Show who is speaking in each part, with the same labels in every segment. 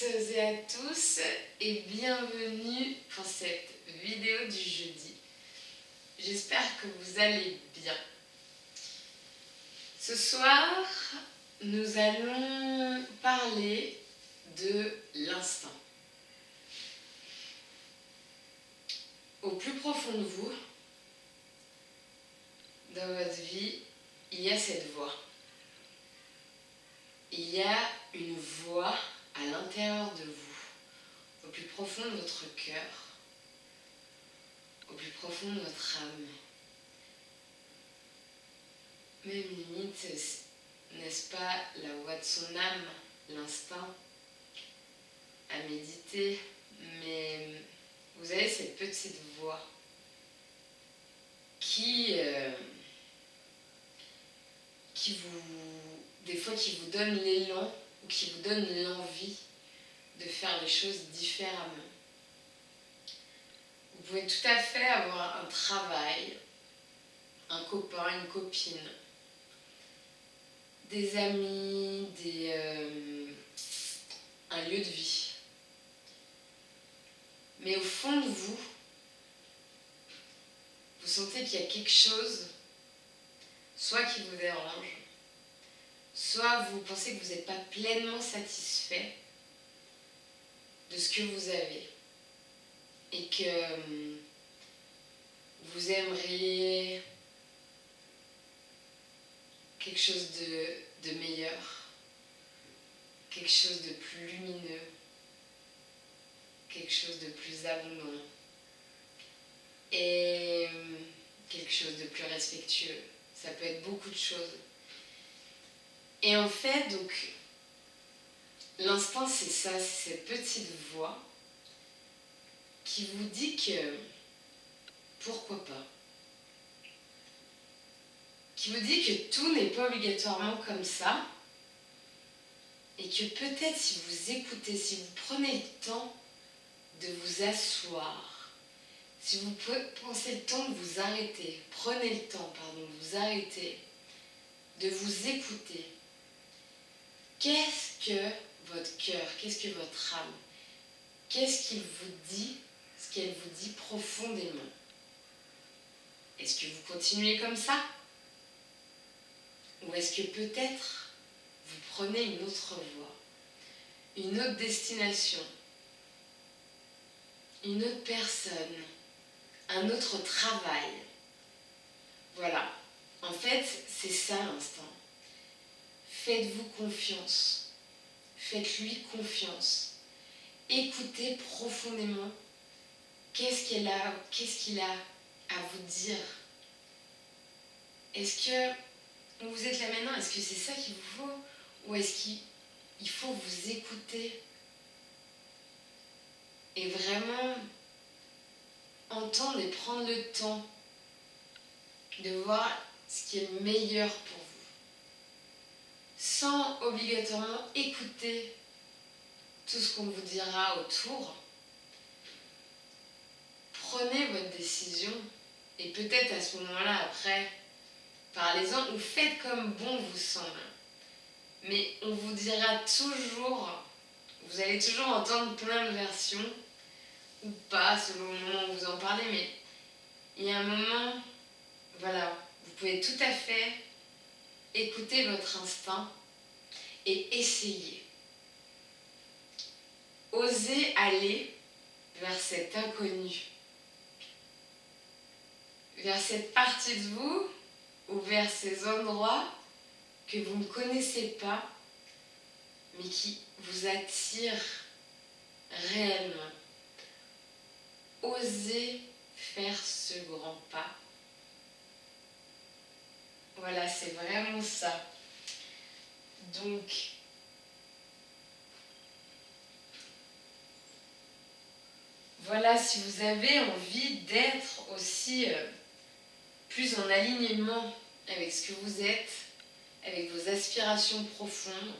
Speaker 1: et à tous et bienvenue pour cette vidéo du jeudi. J'espère que vous allez bien. Ce soir, nous allons parler de l'instinct. Au plus profond de vous, dans votre vie, il y a cette voix. Il y a une voix à l'intérieur de vous, au plus profond de votre cœur, au plus profond de votre âme. Même limite, n'est-ce pas la voix de son âme, l'instinct, à méditer, mais vous avez cette petite voix qui vous donne l'élan ou qui vous donne l'envie de faire les choses différemment. Vous pouvez tout à fait avoir un travail, un copain, une copine, des amis, un lieu de vie. Mais au fond de vous, vous sentez qu'il y a quelque chose, soit qui vous dérange, soit vous pensez que vous n'êtes pas pleinement satisfait de ce que vous avez et que vous aimeriez quelque chose de meilleur, quelque chose de plus lumineux, quelque chose de plus abondant et quelque chose de plus respectueux. Ça peut être beaucoup de choses. Et en fait, donc, l'instinct, c'est ça, c'est cette petite voix qui vous dit que pourquoi pas. Qui vous dit que tout n'est pas obligatoirement comme ça et que peut-être si vous écoutez, si vous prenez le temps de vous asseoir, si vous pensez le temps de vous arrêter, prenez le temps, de vous arrêter, de vous écouter. Qu'est-ce que votre cœur, qu'est-ce que votre âme, qu'est-ce qu'il vous dit, ce qu'elle vous dit profondément? Est-ce que vous continuez comme ça? Ou est-ce que peut-être vous prenez une autre voie, une autre destination, une autre personne, un autre travail? Voilà, en fait, c'est ça l'instinct. Faites-vous confiance, faites-lui confiance. Écoutez profondément qu'est-ce qu'il a à vous dire. Est-ce que vous êtes là maintenant, est-ce que c'est ça qu'il vous faut? Ou est-ce qu'il faut vous écouter et vraiment entendre et prendre le temps de voir ce qui est le meilleur pour vous, sans obligatoirement écouter tout ce qu'on vous dira autour? Prenez votre décision et peut-être à ce moment-là, après, parlez-en ou faites comme bon vous semble. Mais on vous dira toujours, vous allez toujours entendre plein de versions, ou pas selon le moment où vous en parlez, mais il y a un moment, voilà, vous pouvez tout à fait écouter votre instinct et essayer. Osez aller vers cet inconnu, vers cette partie de vous ou vers ces endroits que vous ne connaissez pas, mais qui vous attirent réellement. Osez faire ce grand pas. Voilà, c'est vraiment ça. Donc, voilà, si vous avez envie d'être aussi plus en alignement avec ce que vous êtes, avec vos aspirations profondes,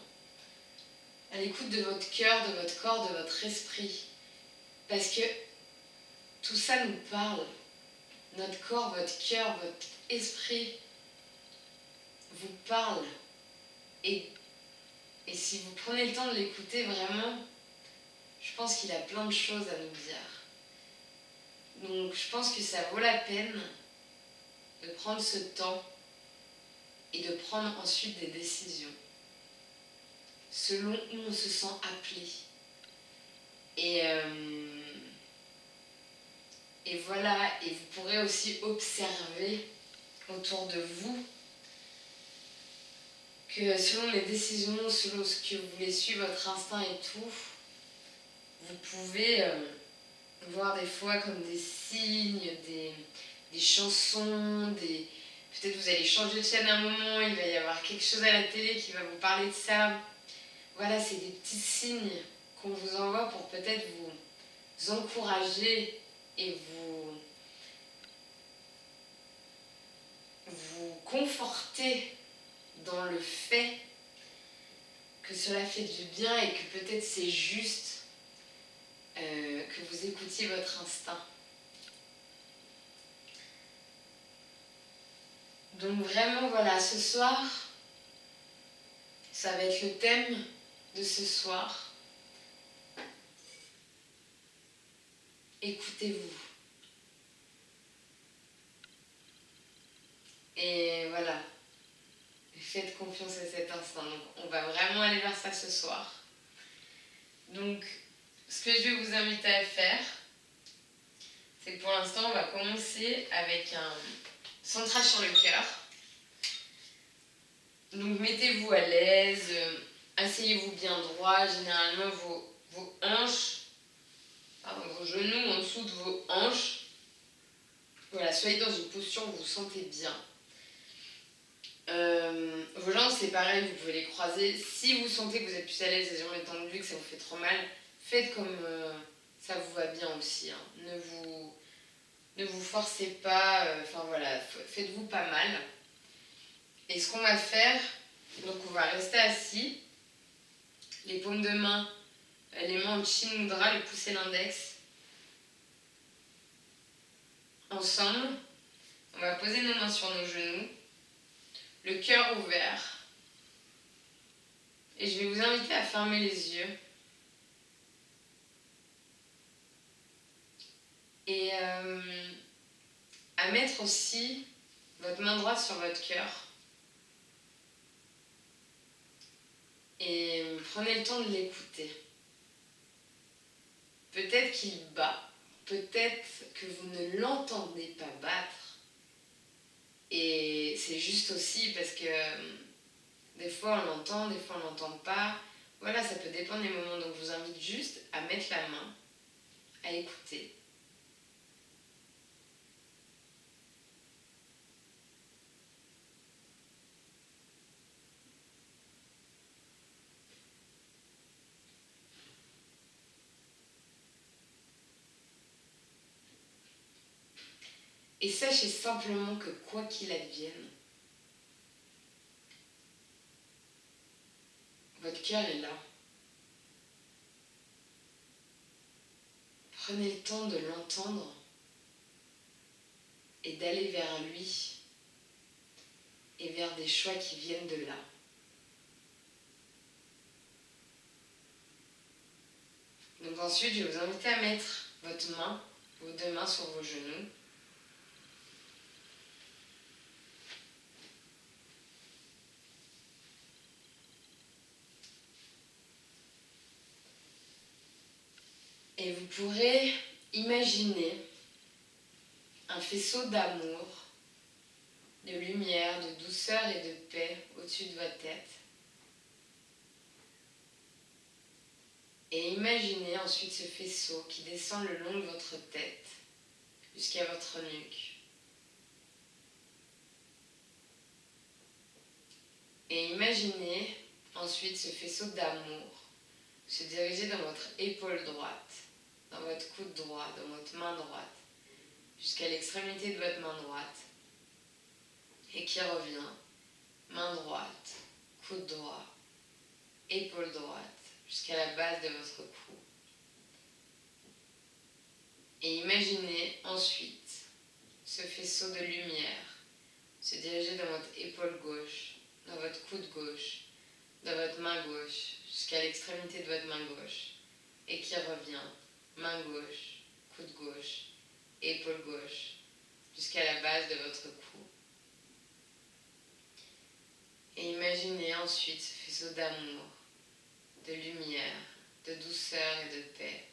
Speaker 1: à l'écoute de votre cœur, de votre corps, de votre esprit, parce que tout ça nous parle. Notre corps, votre cœur, votre esprit vous parle. Et si vous prenez le temps de l'écouter vraiment, je pense qu'il a plein de choses à nous dire. Donc je pense que ça vaut la peine de prendre ce temps et de prendre ensuite des décisions selon où on se sent appelé. Et voilà, et vous pourrez aussi observer autour de vous que selon les décisions, selon ce que vous voulez suivre, votre instinct et tout, vous pouvez voir des fois comme des signes, des chansons, peut-être vous allez changer de chaîne à un moment, il va y avoir quelque chose à la télé qui va vous parler de ça. Voilà, c'est des petits signes qu'on vous envoie pour peut-être vous encourager et vous conforter dans le fait que cela fait du bien et que peut-être c'est juste que vous écoutiez votre instinct. Donc vraiment voilà, ce soir, ça va être le thème de ce soir. Écoutez-vous. Et voilà, faites confiance à cet instinct. Donc on va vraiment aller vers ça ce soir. Donc ce que je vais vous inviter à faire, c'est que pour l'instant on va commencer avec un centrage sur le cœur. Donc mettez-vous à l'aise, asseyez-vous bien droit, généralement vos hanches, vos genoux en dessous de vos hanches. Voilà, soyez dans une posture où vous vous sentez bien. Vos jambes c'est pareil, vous pouvez les croiser. Si vous sentez que vous êtes plus à l'aise, les jambes étendues, que ça vous fait trop mal, faites comme ça vous va bien aussi. Hein. Ne vous forcez pas, voilà, faites-vous pas mal. Et ce qu'on va faire, donc on va rester assis, les paumes de main, les mains en chin mudra, le pouce et l'index, ensemble. On va poser nos mains sur nos genoux, le cœur ouvert. Et je vais vous inviter à fermer les yeux. Et à mettre aussi votre main droite sur votre cœur. Et prenez le temps de l'écouter. Peut-être qu'il bat, peut-être que vous ne l'entendez pas battre. Et c'est juste aussi parce que des fois on l'entend, des fois on l'entend pas. Voilà, ça peut dépendre des moments. Donc je vous invite juste à mettre la main, à écouter. Et sachez simplement que quoi qu'il advienne, votre cœur est là. Prenez le temps de l'entendre et d'aller vers lui et vers des choix qui viennent de là. Donc ensuite, je vais vous inviter à mettre vos deux mains sur vos genoux. Et vous pourrez imaginer un faisceau d'amour, de lumière, de douceur et de paix au-dessus de votre tête. Et imaginez ensuite ce faisceau qui descend le long de votre tête jusqu'à votre nuque. Et imaginez ensuite ce faisceau d'amour se diriger dans votre épaule droite, dans votre coude droit, dans votre main droite, jusqu'à l'extrémité de votre main droite, et qui revient, main droite, coude droit, épaule droite, jusqu'à la base de votre cou. Et imaginez ensuite ce faisceau de lumière se diriger dans votre épaule gauche, dans votre coude gauche, dans votre main gauche, jusqu'à l'extrémité de votre main gauche, et qui revient, main gauche, coude gauche, épaule gauche, jusqu'à la base de votre cou. Et imaginez ensuite ce faisceau d'amour, de lumière, de douceur et de paix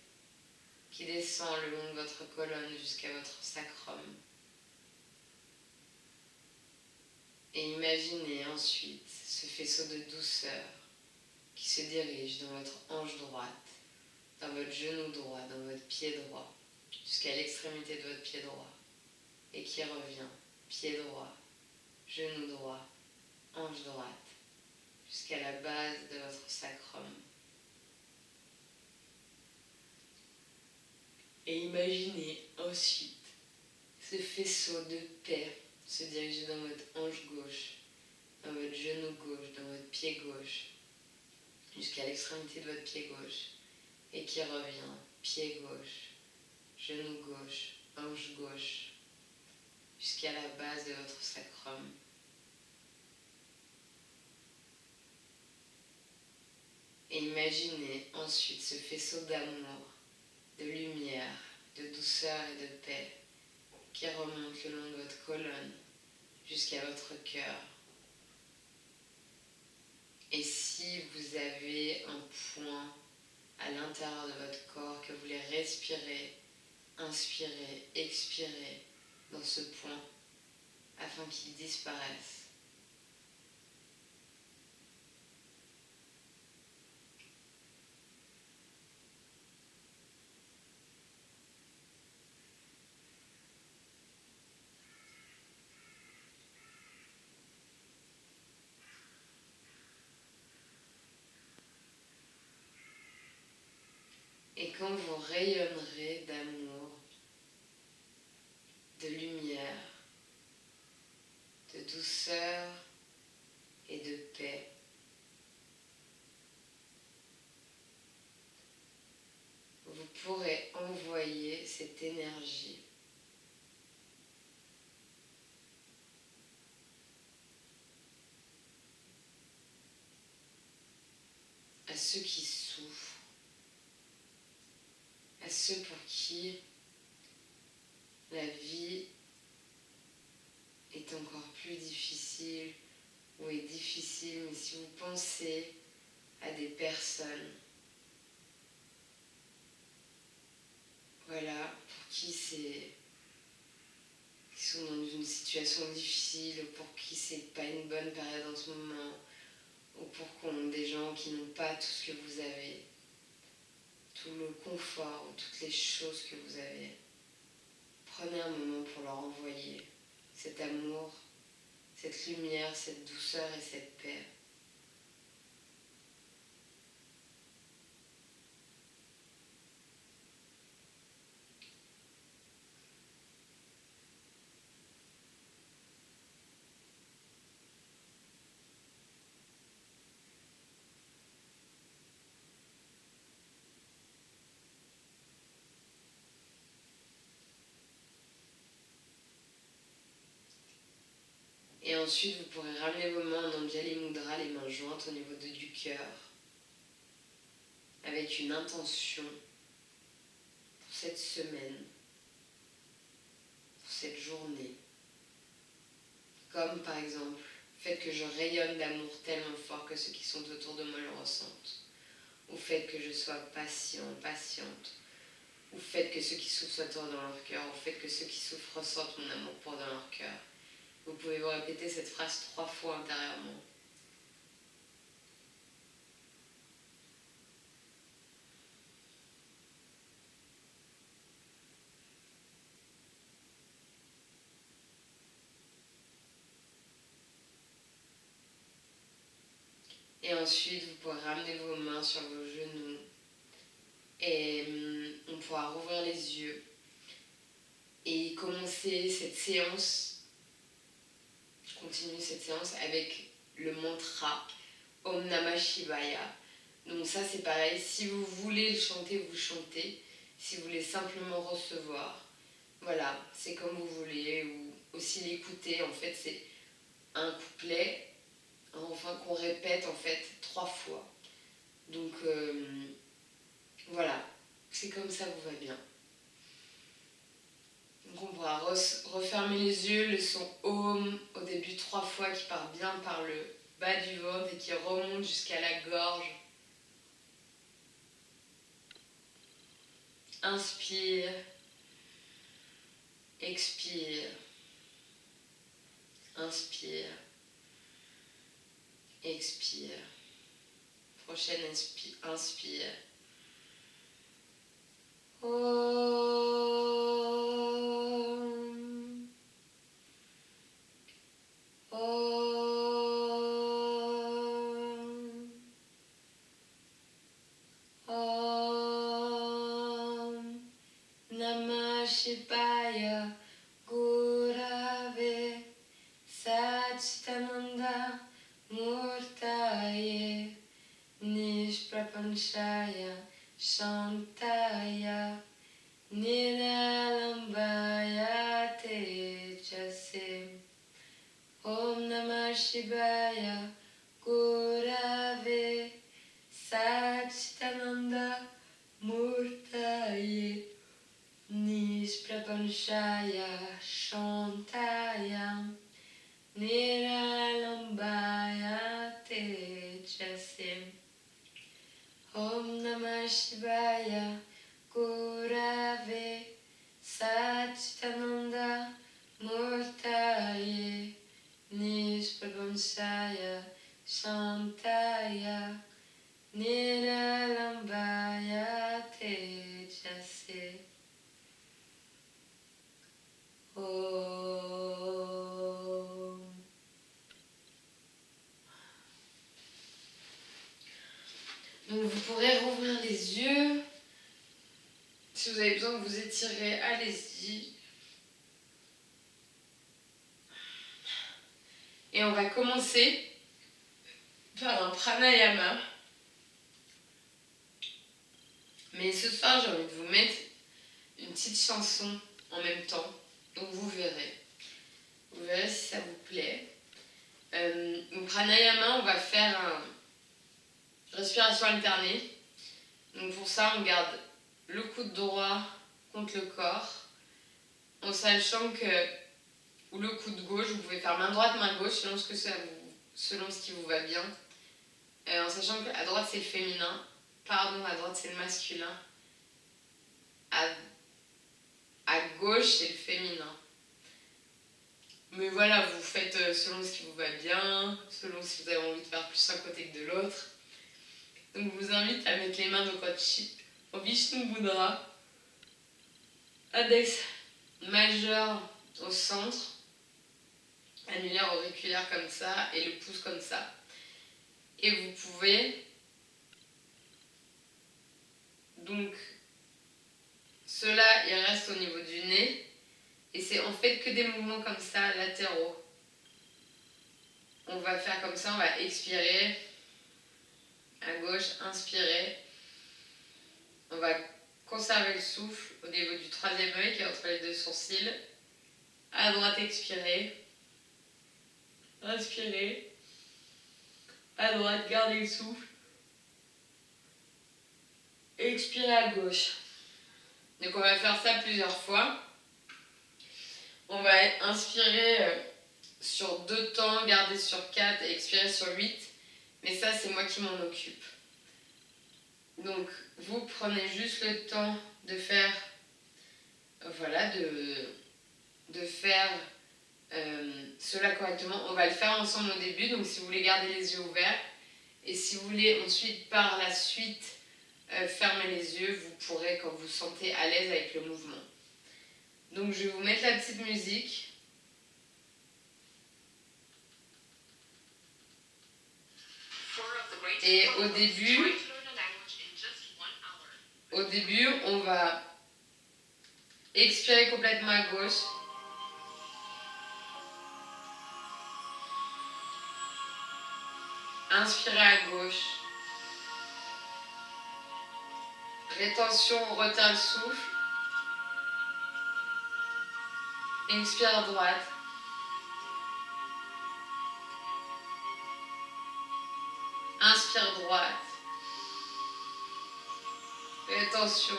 Speaker 1: qui descend le long de votre colonne jusqu'à votre sacrum. Et imaginez ensuite ce faisceau de douceur qui se dirige dans votre hanche droite, dans votre genou droit, dans votre pied droit, jusqu'à l'extrémité de votre pied droit, et qui revient, pied droit, genou droit, hanche droite, jusqu'à la base de votre sacrum. Et imaginez ensuite ce faisceau de paix se diriger dans votre hanche gauche, dans votre genou gauche, dans votre pied gauche, jusqu'à l'extrémité de votre pied gauche, et qui revient, pied gauche, genou gauche, hanche gauche, jusqu'à la base de votre sacrum. Et imaginez ensuite ce faisceau d'amour, de lumière, de douceur et de paix qui remonte le long de votre colonne jusqu'à votre cœur. Et si vous avez un point à l'intérieur de votre corps que vous voulez respirer, inspirer, expirer dans ce point afin qu'il disparaisse. Et quand vous rayonnerez d'amour, de lumière, de douceur et de paix, vous pourrez envoyer cette énergie à ceux qui souffrent, à ceux pour qui la vie est encore plus difficile ou est difficile, mais si vous pensez à des personnes, voilà, pour qui qui sont dans une situation difficile, ou pour qui c'est pas une bonne période en ce moment, ou pour des gens qui n'ont pas tout ce que vous avez, tout le confort ou toutes les choses que vous avez. Prenez un moment pour leur envoyer cet amour, cette lumière, cette douceur et cette paix. Et ensuite, vous pourrez ramener vos mains en Anjali Mudra, les mains jointes au niveau du cœur, avec une intention pour cette semaine, pour cette journée. Comme par exemple, faites que je rayonne d'amour tellement fort que ceux qui sont autour de moi le ressentent. Ou faites que je sois patient, patiente. Ou faites que ceux qui souffrent soient dans leur cœur. Ou faites que ceux qui souffrent ressentent mon amour pour dans leur cœur. Vous pouvez vous répéter cette phrase 3 fois intérieurement. Et ensuite, vous pourrez ramener vos mains sur vos genoux. Et on pourra rouvrir les yeux. Et commencer cette séance, continuer cette séance avec le mantra Om Namah Shivaya. Donc ça c'est pareil, si vous voulez le chanter, vous chantez. Si vous voulez simplement recevoir, voilà, c'est comme vous voulez. Ou aussi l'écouter, en fait c'est un couplet, enfin qu'on répète en fait 3 fois. Donc Voilà, c'est comme ça vous va bien. Donc on pourra refermer les yeux, le son Om au début 3 fois qui part bien par le bas du ventre et qui remonte jusqu'à la gorge. Inspire, expire, inspire, expire. Prochaine inspire. Om. Om. Om. Namah Shivaya Gurave Satchitananda Murtaye Nishprapanchaya Shantaya Niralambaya Tejase. Om Namah Shivaya Gurave Satchitananda Murtaye Nishprapanchaya Shantaya Niralambaya Tejase. Om Namah Shivaya Gurave Satchitananda Murtaye Nishprapanchaya Shantaya Niralambaya Tejase. Om. Donc vous pourrez rouvrir les yeux. Si vous avez besoin de vous étirer, allez-y. Et on va commencer par un pranayama. Mais ce soir, j'ai envie de vous mettre une petite chanson en même temps. Donc vous verrez. Vous verrez si ça vous plaît. Donc pranayama, on va faire une respiration alternée. Donc pour ça, on garde le coude droit contre le corps. En sachant que, ou le coude gauche, vous pouvez faire main droite, main gauche, selon ce qui vous va bien. En sachant qu'à droite c'est le féminin, à droite c'est le masculin, à gauche c'est le féminin. Mais voilà, vous faites selon ce qui vous va bien, selon si vous avez envie de faire plus d'un côté que de l'autre. Donc je vous invite à mettre les mains en Vishnu Mudra, index majeur au centre, annulaire auriculaire comme ça, et le pouce comme ça. Et vous pouvez donc, cela il reste au niveau du nez, et c'est en fait que des mouvements comme ça, latéraux. On va faire comme ça, on va expirer, à gauche, inspirer. On va conserver le souffle au niveau du troisième œil qui est entre les deux sourcils. À droite, expirer. Inspirer. À droite, gardez le souffle. Expirer à gauche. Donc on va faire ça plusieurs fois. On va inspirer sur 2 temps, garder sur 4 et expirer sur 8. Mais ça, c'est moi qui m'en occupe. Donc, vous prenez juste le temps de faire, voilà, de faire cela correctement. On va le faire ensemble au début, donc si vous voulez garder les yeux ouverts, et si vous voulez ensuite, par la suite, fermer les yeux, vous pourrez quand vous sentez à l'aise avec le mouvement. Donc, je vais vous mettre la petite musique. Et au début, on va expirer complètement à gauche. Inspirer à gauche. Rétention, on retient le souffle. Expire à droite. Inspire droite. Fais attention.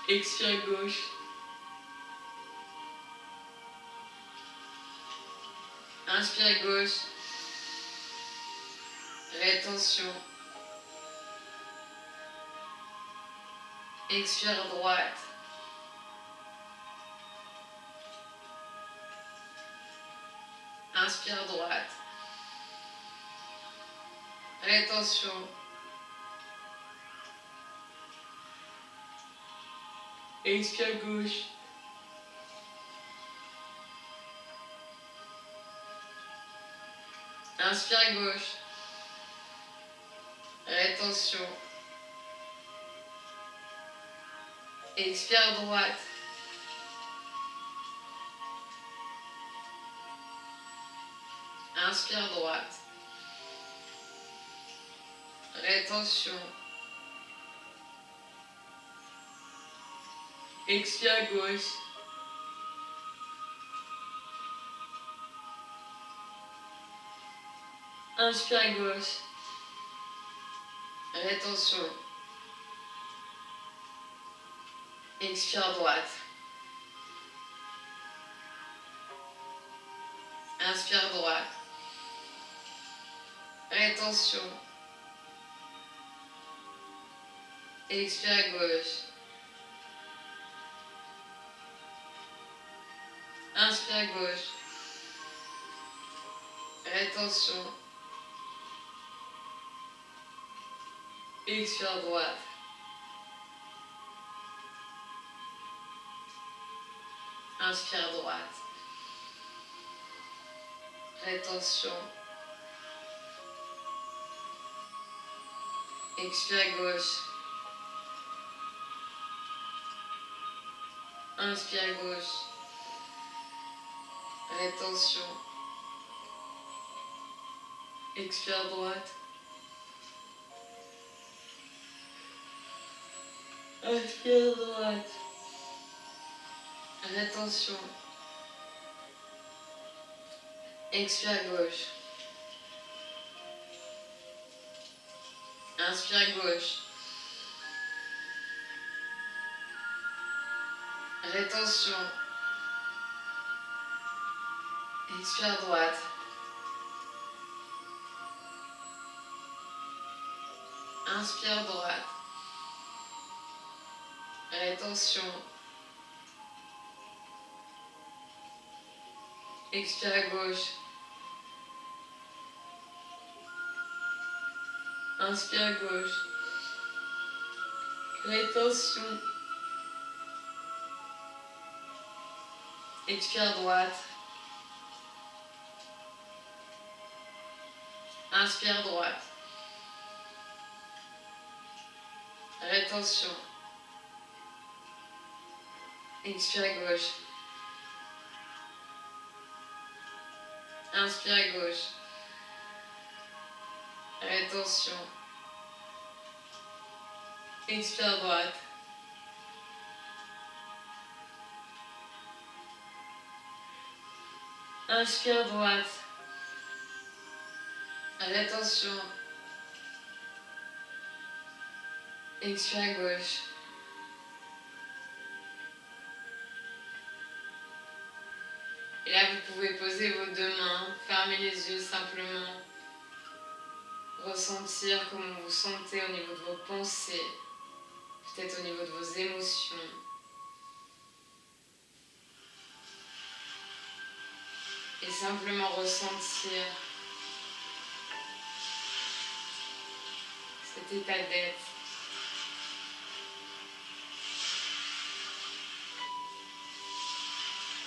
Speaker 1: Expire gauche. Inspire gauche. Rétention. Expire droite. Inspire droite. Rétention. Expire gauche. Inspire gauche. Rétention. Expire droite. Inspire droite. Rétention. Expire gauche. Inspire gauche. Rétention. Expire droite. Inspire droite. Rétention. Expire gauche. Inspire gauche. Rétention. Expire droite. Inspire droite. Rétention. Expire gauche. Inspire gauche. Rétention. Expire droite. Inspire droite. Rétention. Expire gauche. Inspire gauche. Rétention. Expire droite. Inspire droite. Rétention. Expire gauche. Inspire gauche. Rétention. Expire droite. Inspire droite. Rétention. Expire gauche. Inspire gauche. Rétention. Expire droite. Inspire droite. Rétention. Expire gauche. Et là, vous pouvez poser vos deux mains, fermer les yeux simplement, ressentir comment vous sentez au niveau de vos pensées, peut-être au niveau de vos émotions. Et simplement ressentir cet état d'être.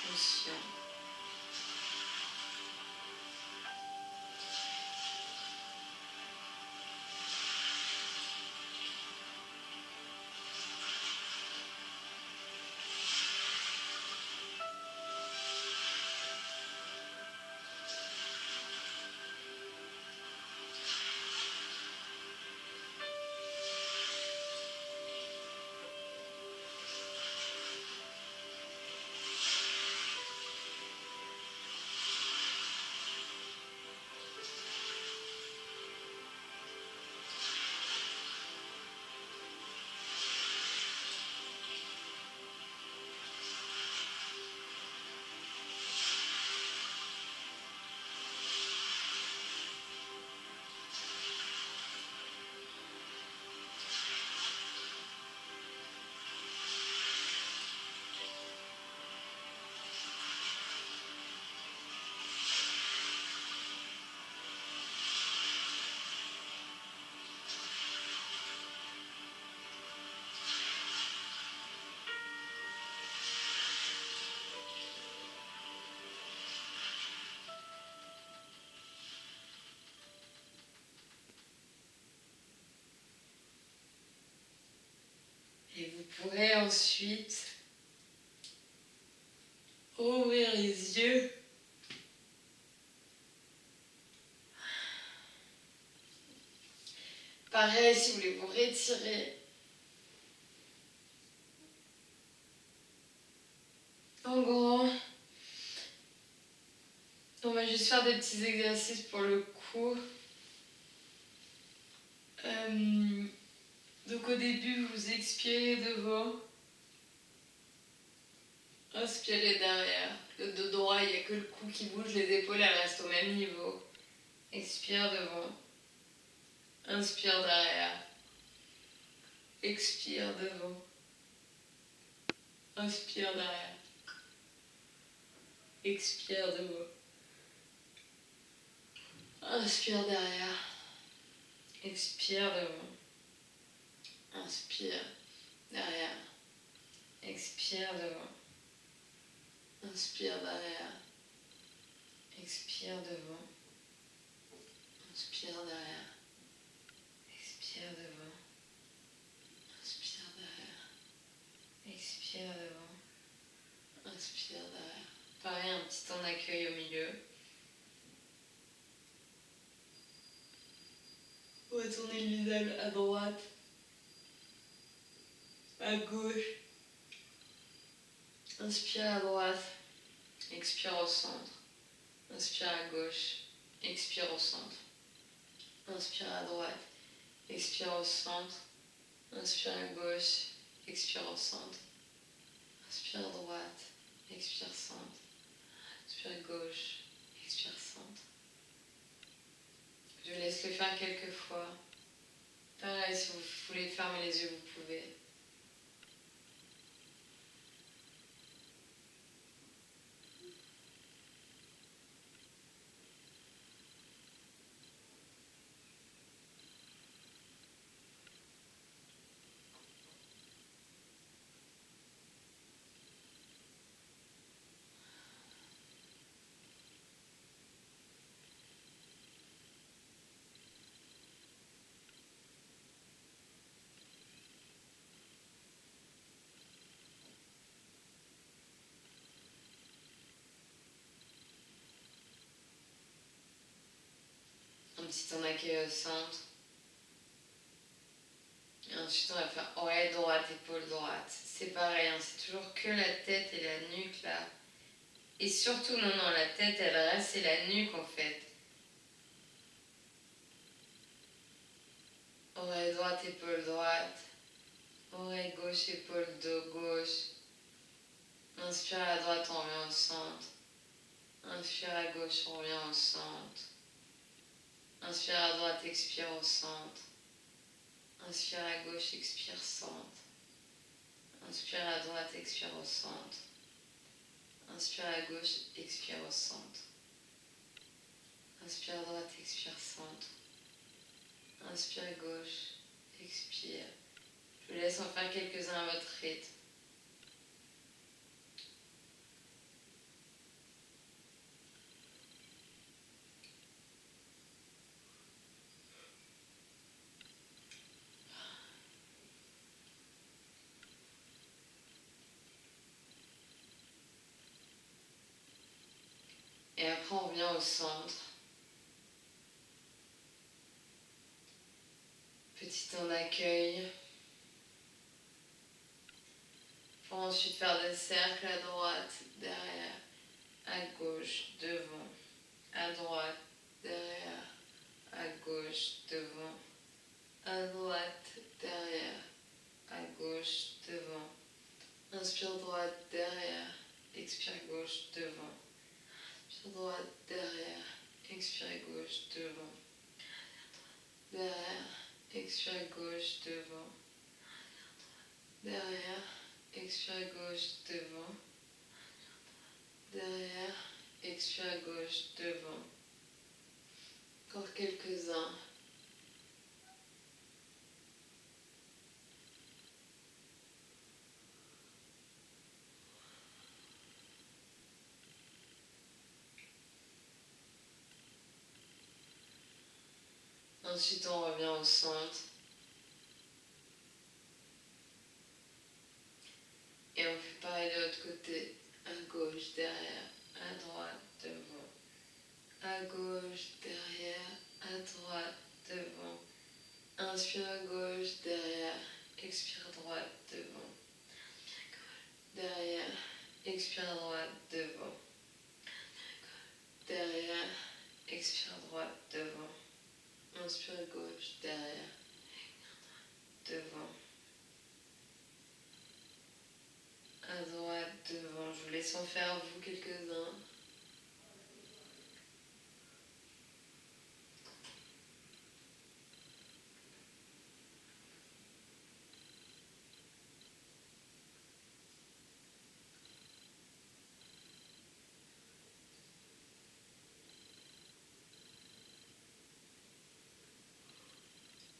Speaker 1: Conscient. ensuite, ouvrir les yeux. Pareil, si vous voulez vous retirer. En gros, on va juste faire des petits exercices pour le cou. Donc au début, vous expirez devant. Inspirez derrière. Le dos droit, il n'y a que le cou qui bouge, les épaules, elles restent au même niveau. Expire devant. Inspire derrière. Expire devant. Inspire derrière. Expire devant. Inspire derrière. Expire devant. Inspire derrière. Expire devant. Inspire derrière. Expire devant. Inspire derrière. Expire devant. Inspire derrière. Expire devant. Inspire derrière. Pareil, un petit temps d'accueil au milieu. Retournez le visage à droite, à gauche. Inspire à droite, expire au centre. Inspire à gauche, expire au centre. Inspire à droite, expire au centre. Inspire à gauche, expire au centre. Inspire à droite, expire centre. Inspire gauche, expire centre. Je laisse le faire quelques fois. Pareil, si vous voulez fermer les yeux, vous pouvez. Un petit temps d'accueil au centre. Et ensuite, on va faire oreille droite, épaule droite. C'est pareil, hein, c'est toujours que la tête et la nuque là. Et surtout, non, la tête elle reste, c'est la nuque en fait. Oreille droite, épaule droite. Oreille gauche, épaule, dos gauche. Inspire à droite, on revient au centre. Inspire à gauche, on revient au centre. Inspire à droite, expire au centre. Inspire à gauche, expire centre. Inspire à droite, expire au centre. Inspire à gauche, expire au centre. Inspire à droite, expire centre. Inspire à gauche, expire. Je vous laisse en faire quelques-uns à votre rythme. Et après, on revient au centre. Petit temps d'accueil. Pour ensuite faire des cercles à droite, derrière, à gauche, devant, à droite, derrière, à gauche, devant, à droite, derrière, à gauche, devant. Inspire droite, derrière, expire gauche, devant. Inspire droite, derrière, expire gauche, devant. Derrière, expire gauche, devant. Derrière, expire gauche, devant. Derrière, expire gauche, devant. Encore quelques-uns. Ensuite, on revient au centre. Et on fait pareil de l'autre côté. À gauche, derrière, à droite, devant. À gauche, derrière, à droite, devant. Inspire à gauche, derrière, expire à droite, devant. Derrière, expire à droite, devant. Derrière, expire à droite, devant. Inspire à gauche, derrière, devant. À droite, devant. Je vous laisse en faire vous quelques-uns.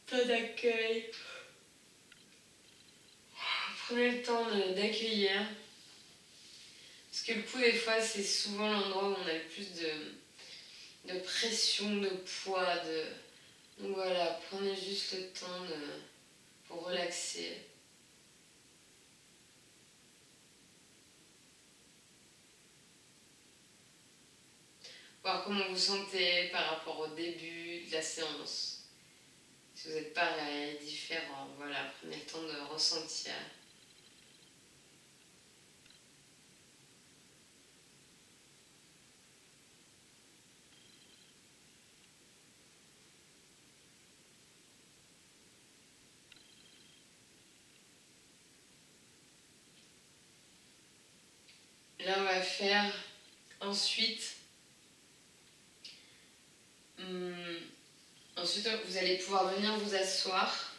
Speaker 1: Pas d'accueil. Prenez le temps d'accueillir. Parce que le cou, des fois, c'est souvent l'endroit où on a le plus de pression, de poids. Donc voilà, prenez juste le temps pour relaxer. Voir comment vous sentez par rapport au début de la séance. Si vous êtes pareil, différent, voilà, prenez le temps de ressentir. Là, on va faire ensuite. Ensuite, vous allez pouvoir venir vous asseoir.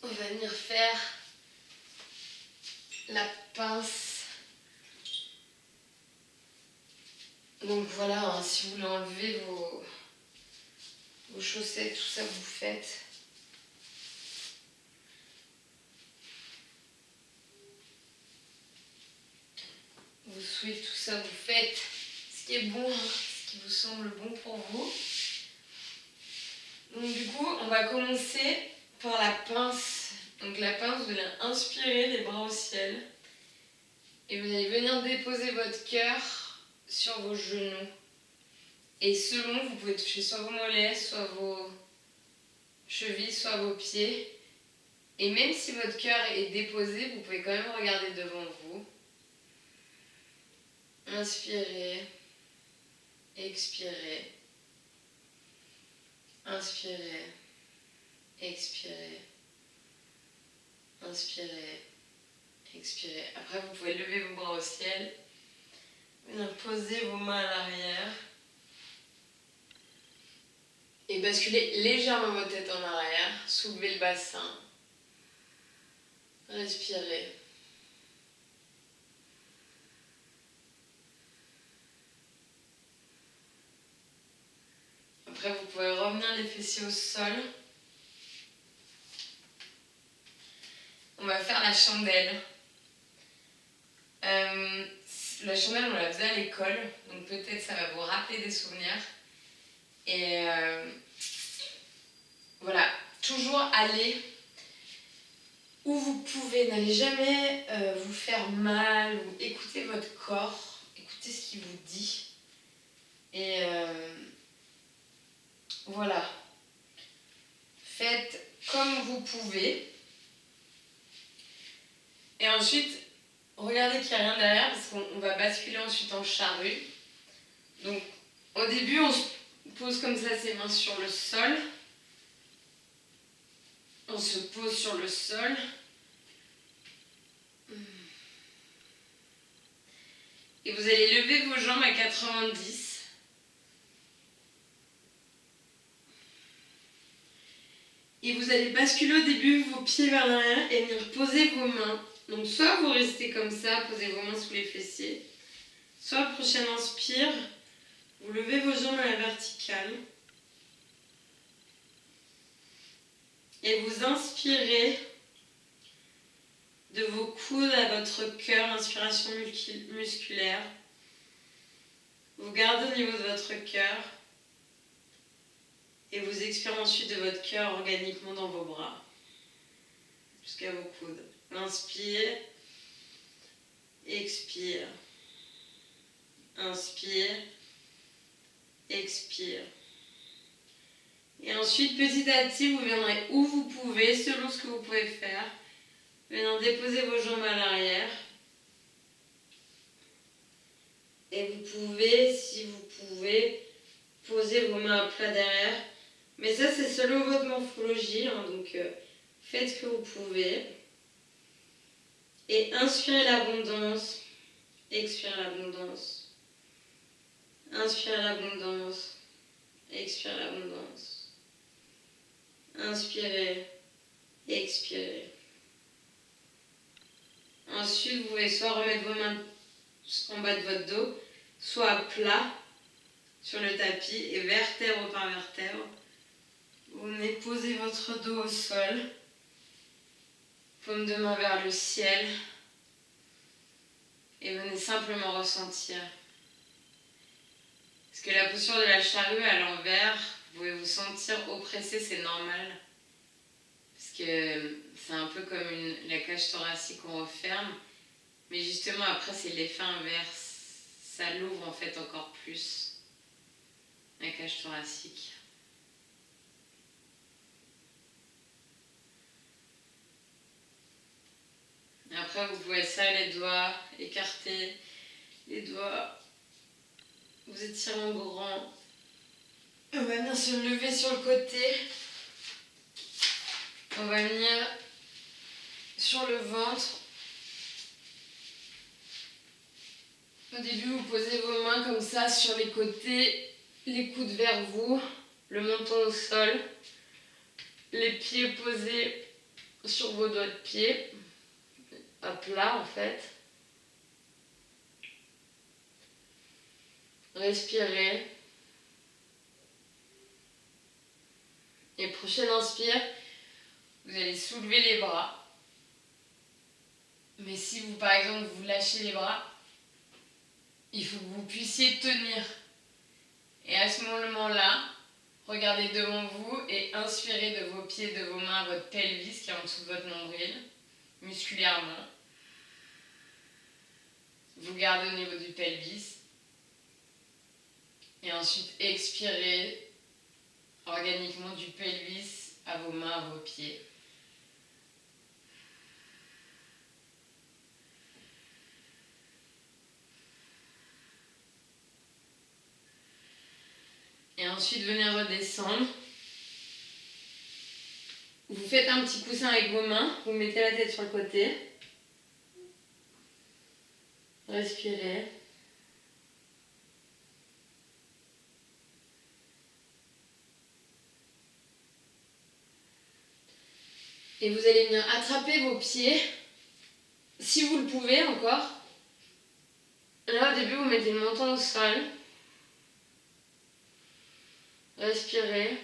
Speaker 1: On va venir faire la pince. Donc voilà, hein, si vous voulez enlever vos chaussettes, tout ça, vous faites. Vous souhaitez tout ça, vous faites ce qui est bon, ce qui vous semble bon pour vous. Donc du coup, on va commencer par la pince. Donc la pince, vous allez inspirer les bras au ciel. Et vous allez venir déposer votre cœur sur vos genoux. Et selon, vous pouvez toucher soit vos mollets, soit vos chevilles, soit vos pieds. Et même si votre cœur est déposé, vous pouvez quand même regarder devant vous. Inspirez, expirez. Inspirez, expirez. Inspirez, expirez. Après, vous pouvez lever vos bras au ciel. Venir poser vos mains à l'arrière. Et basculez légèrement votre tête en arrière. Soulevez le bassin. Respirez. Après, vous pouvez revenir les fessiers au sol. On va faire la chandelle. La chandelle, on la faisait à l'école, donc peut-être ça va vous rappeler des souvenirs. Et voilà, toujours aller où vous pouvez. N'allez jamais vous faire mal ou écoutez votre corps, écoutez ce qu'il vous dit. Et voilà, faites comme vous pouvez. Et ensuite, regardez qu'il n'y a rien derrière parce qu'on va basculer ensuite en charrue. Donc, au début, on se pose comme ça ses mains sur le sol. On se pose sur le sol. Et vous allez lever vos jambes à 90. Et vous allez basculer au début vos pieds vers l'arrière et venir poser vos mains. Donc soit vous restez comme ça, posez vos mains sous les fessiers. Soit prochaine inspire, vous levez vos jambes à la verticale. Et vous inspirez de vos coudes à votre cœur, inspiration musculaire.
Speaker 2: Vous gardez au niveau de votre cœur et vous expirez ensuite de votre cœur organiquement dans vos bras jusqu'à vos coudes. Inspire, expire, inspire, expire. Et ensuite, petit à petit, vous viendrez où vous pouvez, selon ce que vous pouvez faire. Venez déposer vos jambes à l'arrière. Et vous pouvez, si vous pouvez, poser vos mains à plat derrière. Mais ça, c'est selon votre morphologie, hein, donc faites ce que vous pouvez. Et inspirez l'abondance, expirez l'abondance. Inspirez l'abondance, expirez l'abondance. Inspirez, expirez. Ensuite, vous pouvez soit remettre vos mains en bas de votre dos, soit à plat sur le tapis et vertèbre par vertèbre. Vous venez poser votre dos au sol, paume de main vers le ciel et venez simplement ressentir. Parce que la posture de la charrue à l'envers, vous pouvez vous sentir oppressé, c'est normal. Parce que c'est un peu comme la cage thoracique qu'on referme. Mais justement, après, c'est l'effet inverse. Ça l'ouvre en fait encore plus, la cage thoracique. Et après, vous pouvez serrer les doigts, écarter les doigts. Vous étirez en grand. On va venir se lever sur le côté. On va venir sur le ventre. Au début, vous posez vos mains comme ça sur les côtés, les coudes vers vous, le menton au sol, les pieds posés sur vos doigts de pied, à plat en fait. Respirez. Et prochaine inspire, vous allez soulever les bras. Mais si vous, par exemple, vous lâchez les bras, il faut que vous puissiez tenir. Et à ce moment-là, regardez devant vous et inspirez de vos pieds, de vos mains, votre pelvis qui est en dessous de votre nombril, musculairement. Vous gardez au niveau du pelvis. Et ensuite, expirez organiquement du pelvis à vos mains, à vos pieds. Et ensuite, venez redescendre. Vous faites un petit coussin avec vos mains. Vous mettez la tête sur le côté. Respirez. Et vous allez venir attraper vos pieds, si vous le pouvez encore. Là, au début, vous mettez le menton au sol. Respirez.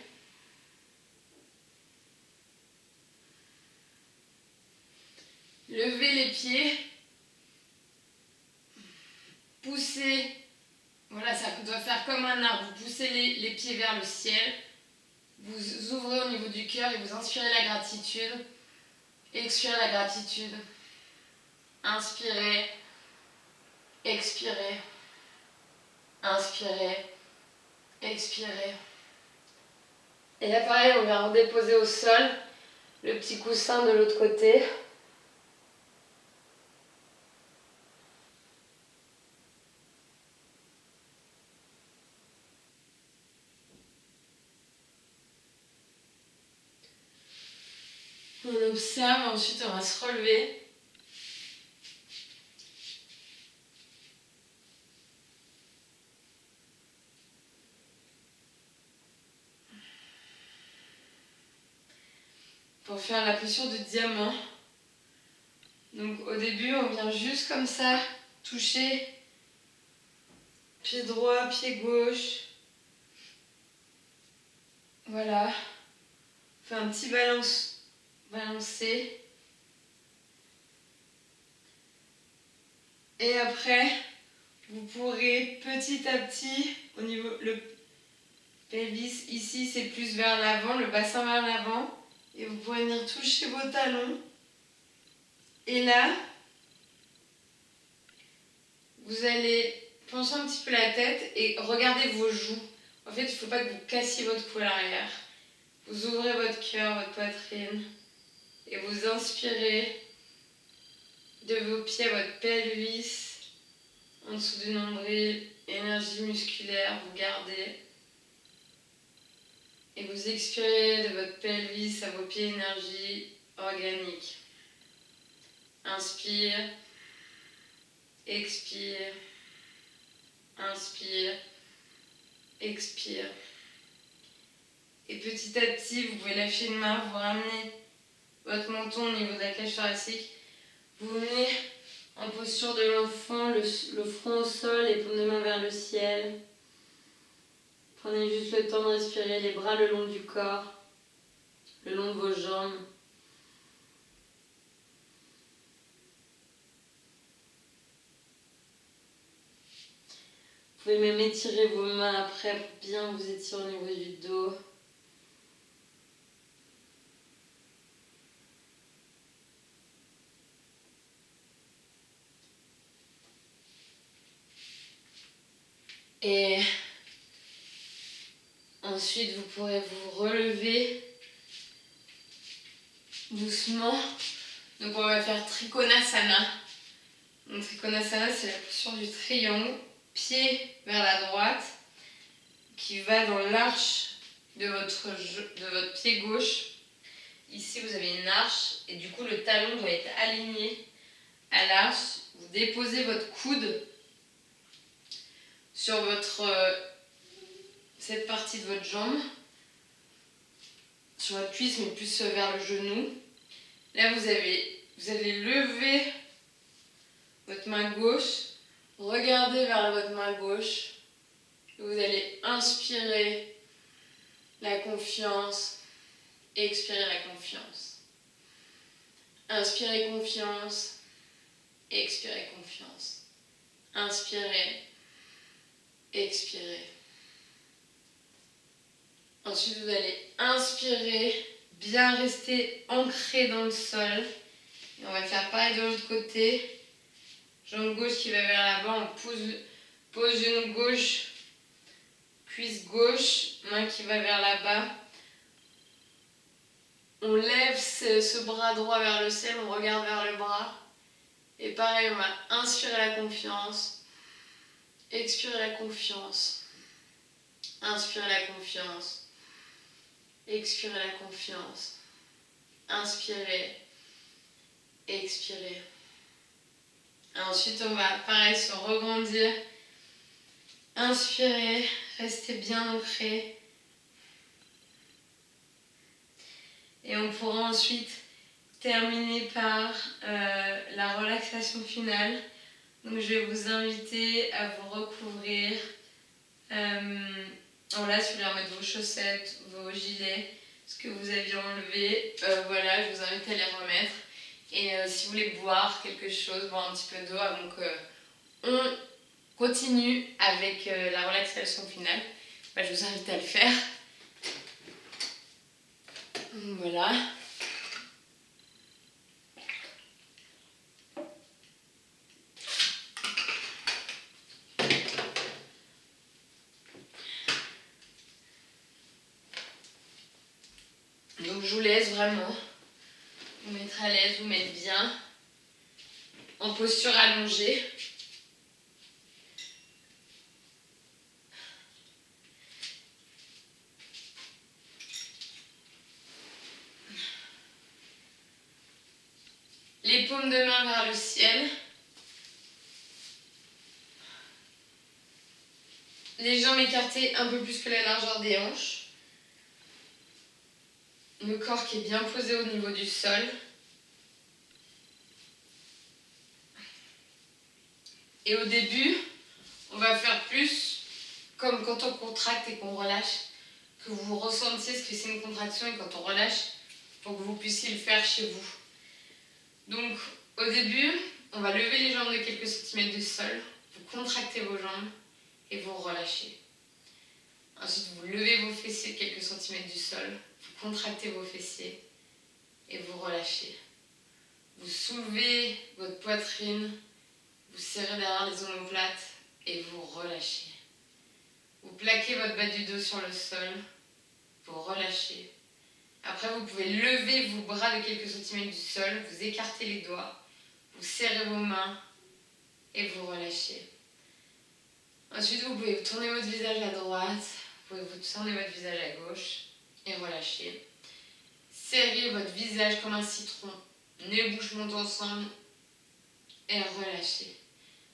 Speaker 2: Levez les pieds. Poussez. Voilà, ça doit faire comme un arbre. Vous poussez les pieds vers le ciel. Vous ouvrez au niveau du cœur et vous inspirez la gratitude. Expirez la gratitude. Inspirez. Expirez. Inspirez. Expirez. Et là, pareil, on vient redéposer au sol le petit coussin de l'autre côté. On observe, ensuite on va se relever. Pour faire la posture de diamant. Donc au début, on vient juste comme ça toucher pied droit, pied gauche. Voilà. On fait un petit balancer. Et après,
Speaker 1: vous pourrez petit à petit, au niveau le pelvis, ici c'est plus vers l'avant, le bassin vers l'avant, et vous pourrez venir toucher vos talons. Et là, vous allez pencher un petit peu la tête et regarder vos joues. En fait, il ne faut pas que vous cassiez votre cou à l'arrière. Vous ouvrez votre cœur, votre poitrine, et vous inspirez de vos pieds à votre pelvis, en dessous du nombril, énergie musculaire, vous gardez. Et vous expirez de votre pelvis à vos pieds, énergie organique. Inspire, expire, inspire, expire. Et petit à petit, vous pouvez lâcher une main, vous ramenez votre menton au niveau de la cage thoracique. Vous venez en posture de l'enfant, le front au sol, les paumes de main vers le ciel. Prenez juste le temps de respirer, les bras le long du corps, le long de vos jambes. Vous pouvez même étirer vos mains après pour bien vous étirer au niveau du dos. Et ensuite, vous pourrez vous relever doucement. Donc on va faire Trikonasana. Donc Trikonasana, c'est la posture du triangle, pied vers la droite, qui va dans l'arche de votre pied gauche. Ici, vous avez une arche et du coup, le talon doit être aligné à l'arche. Vous déposez votre coude sur cette partie de votre jambe, sur votre cuisse, mais plus vers le genou. Là, vous allez lever votre main gauche, regardez vers votre main gauche, et vous allez inspirer la confiance, expirer la confiance. Inspirez confiance, expirez confiance. Inspirez, expirez. Ensuite, vous allez inspirer, bien rester ancré dans le sol. Et on va faire pareil de l'autre côté. Jambe gauche qui va vers l'avant, on pose genou gauche, cuisse gauche, main qui va vers là-bas. On lève ce bras droit vers le ciel, on regarde vers le bras. Et pareil, on va inspirer la confiance, expirer la confiance, inspirer la confiance, expirer la confiance, inspirer, expirer. Et ensuite, on va pareil se regrandir, inspirer, rester bien ancré. Et on pourra ensuite terminer par la relaxation finale. Donc je vais vous inviter à vous recouvrir. Là, si vous voulez remettre vos chaussettes, vos gilets, ce que vous aviez enlevé, voilà, je vous invite à les remettre. Et si vous voulez boire quelque chose, boire un petit peu d'eau avant qu'on continue avec la relaxation finale, je vous invite à le faire. Voilà. Donc je vous laisse vraiment vous mettre à l'aise, vous mettre bien en posture allongée. Les paumes de main vers le ciel. Les jambes écartées un peu plus que la largeur des hanches. Le corps qui est bien posé au niveau du sol. Et au début, on va faire plus comme quand on contracte et qu'on relâche, que vous ressentiez ce que c'est une contraction et quand on relâche, pour que vous puissiez le faire chez vous. Donc au début, on va lever les jambes de quelques centimètres du sol, vous contractez vos jambes et vous relâchez. Ensuite, vous levez vos fessiers quelques centimètres du sol, vous contractez vos fessiers et vous relâchez. Vous soulevez votre poitrine, vous serrez derrière les omoplates et vous relâchez. Vous plaquez votre bas du dos sur le sol, vous relâchez. Après, vous pouvez lever vos bras de quelques centimètres du sol, vous écartez les doigts, vous serrez vos mains et vous relâchez. Ensuite, vous pouvez tourner votre visage à droite, vous pouvez vous tourner votre visage à gauche et relâcher. Serrez votre visage comme un citron, nez et bouche montent ensemble et relâchez.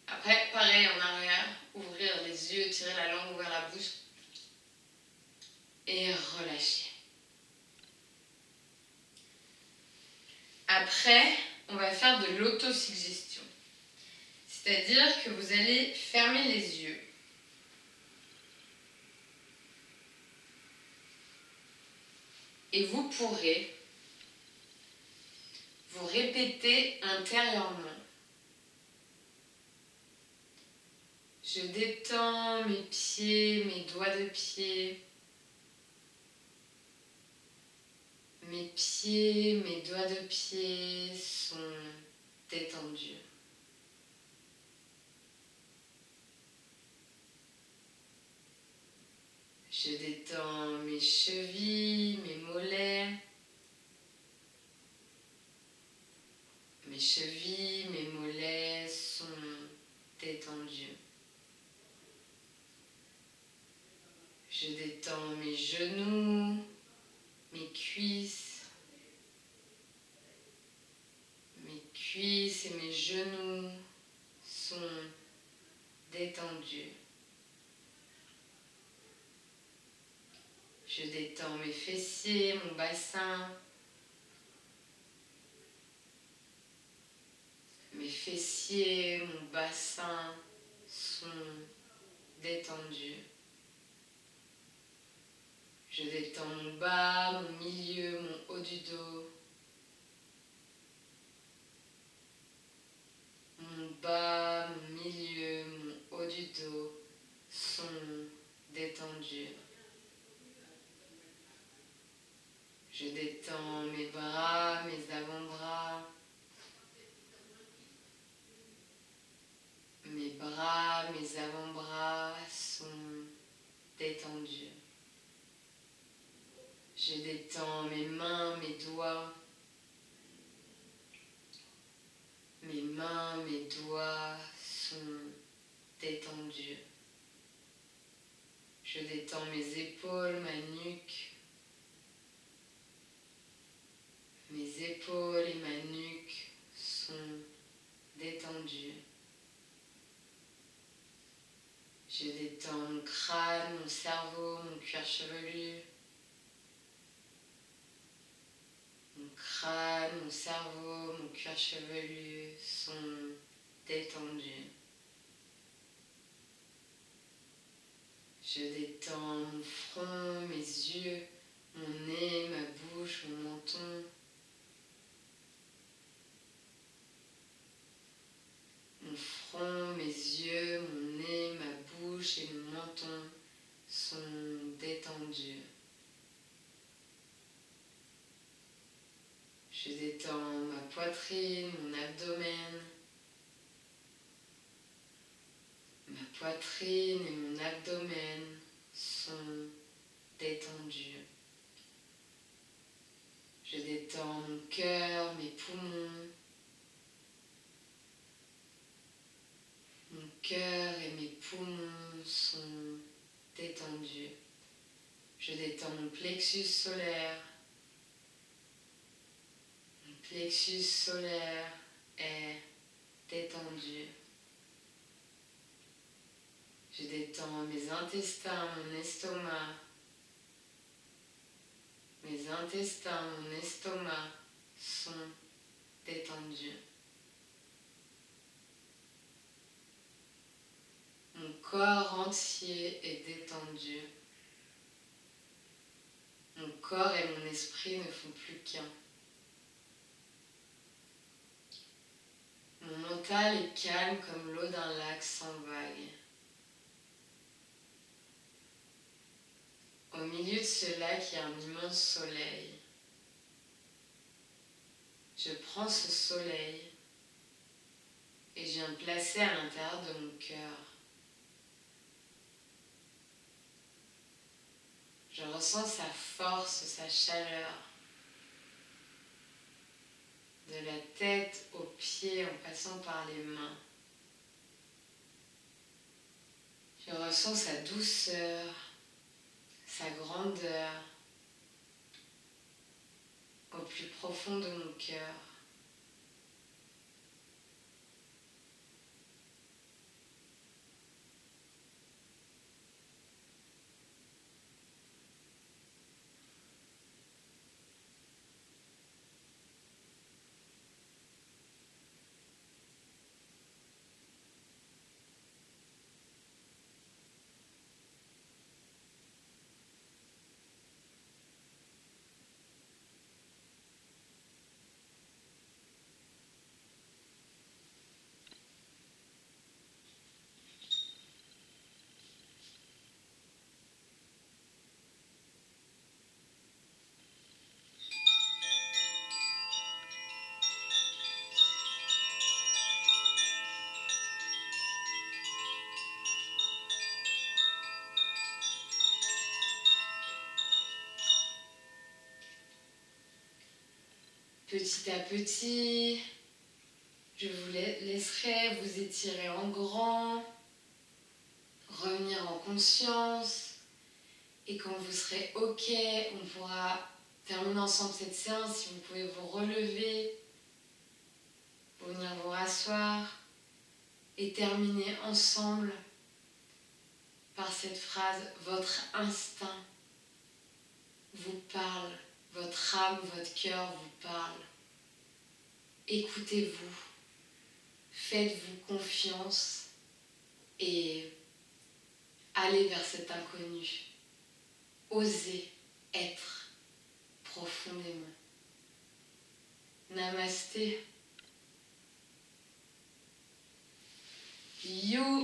Speaker 1: Après, pareil en arrière, ouvrir les yeux, tirer la langue vers la bouche et relâcher. Après, on va faire de l'autosuggestion. C'est-à-dire que vous allez fermer les yeux. Et vous pourrez vous répéter intérieurement. Je détends mes pieds, mes doigts de pied. Mes pieds, mes doigts de pied sont détendus. Je détends mes chevilles, mes mollets. Mes chevilles, mes mollets sont détendus. Je détends mes genoux, mes cuisses. Mes cuisses et mes genoux sont détendus. Je détends mes fessiers, mon bassin. Mes fessiers, mon bassin sont détendus. Je détends mon bas, mon milieu, mon haut du dos. Mon bas, mon milieu, mon haut du dos sont détendus. Je détends mes bras, mes avant-bras. Mes bras, mes avant-bras sont détendus. Je détends mes mains, mes doigts. Mes mains, mes doigts sont détendus. Je détends mes épaules, ma nuque. Mes épaules et ma nuque sont détendues. Je détends mon crâne, mon cerveau, mon cuir chevelu. Mon crâne, mon cerveau, mon cuir chevelu sont détendus. Je détends mon front, mes yeux, mon nez, ma bouche, mon menton. Mon front, mes yeux, mon nez, ma bouche et mon menton sont détendus. Je détends ma poitrine, mon abdomen. Ma poitrine et mon abdomen sont détendus. Je détends mon cœur, mes poumons. Mon cœur et mes poumons sont détendus. Je détends mon plexus solaire. Mon plexus solaire est détendu. Je détends mes intestins, mon estomac. Mes intestins, mon estomac sont détendus. Mon corps entier est détendu. Mon corps et mon esprit ne font plus qu'un. Mon mental est calme comme l'eau d'un lac sans vagues. Au milieu de ce lac, il y a un immense soleil. Je prends ce soleil et je viens le placer à l'intérieur de mon cœur. Je ressens sa force, sa chaleur, de la tête aux pieds en passant par les mains. Je ressens sa douceur, sa grandeur au plus profond de mon cœur. Petit à petit, je vous laisserai vous étirer en grand, revenir en conscience, et quand vous serez OK, on pourra terminer ensemble cette séance. Si vous pouvez vous relever, venir vous rasseoir et terminer ensemble par cette phrase: votre instinct vous parle, votre âme, votre cœur vous parle. Écoutez-vous, faites-vous confiance et allez vers cet inconnu. Osez être profondément. Namasté. Unity.